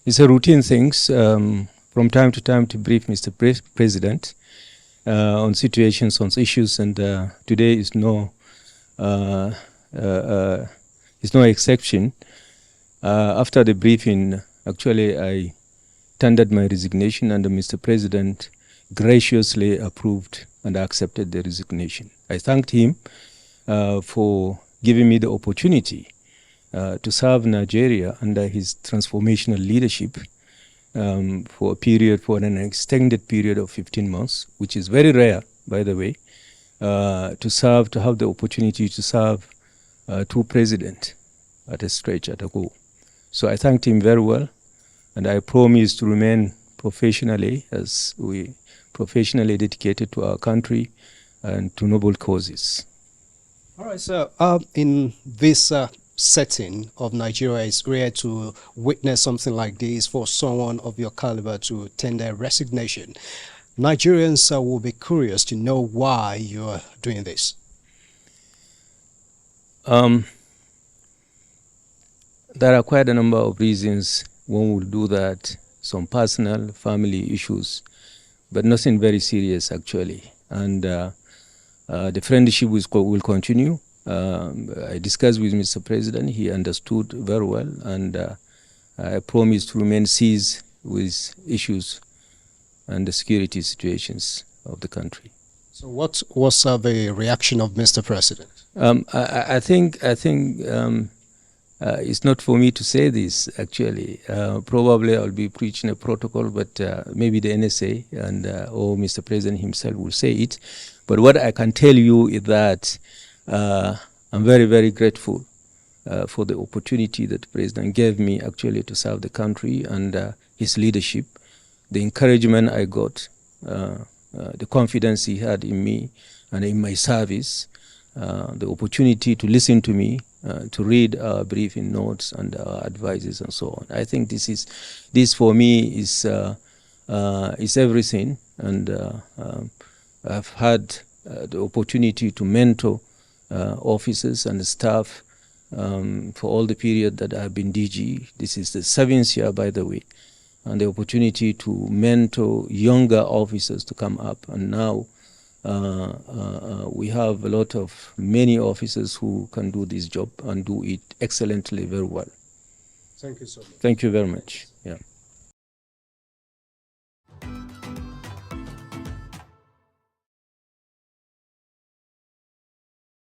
It's a routine things from time to time to brief Mr. President on situations, on issues, and today is no exception. After the briefing, actually, I tendered my resignation, and Mr. President graciously approved and accepted the resignation. I thanked him for giving me the opportunity to serve Nigeria under his transformational leadership for an extended period of 15 months, which is very rare, by the way, to have the opportunity to serve two presidents at a stretch, at a go. So I thanked him very well, and I promised to remain professionally dedicated to our country and to noble causes. All right, so in this setting of Nigeria, it's rare to witness something like this for someone of your caliber to tender resignation. Nigerians will be curious to know why you're doing this. There are quite a number of reasons one will do that. Some personal, family issues, but nothing very serious actually. And the friendship will continue. I discussed with Mr. President. He understood very well, and I promised to remain seized with issues and the security situations of the country. So what was the reaction of Mr. President? I think it's not for me to say this, actually. Probably I'll be preaching a protocol, but maybe the NSA and or Mr. President himself will say it. But what I can tell you is that I'm very, very grateful for the opportunity that the President gave me actually to serve the country and his leadership, the encouragement I got, the confidence he had in me and in my service, the opportunity to listen to me, to read our briefing notes and our advices and so on. I think this for me is everything, and I've had the opportunity to mentor officers and staff for all the period that I've been DG. This is the 7th year, by the way, and the opportunity to mentor younger officers to come up. And now we have many officers who can do this job and do it excellently, very well. Thank you so much. Thank you very much. Yeah.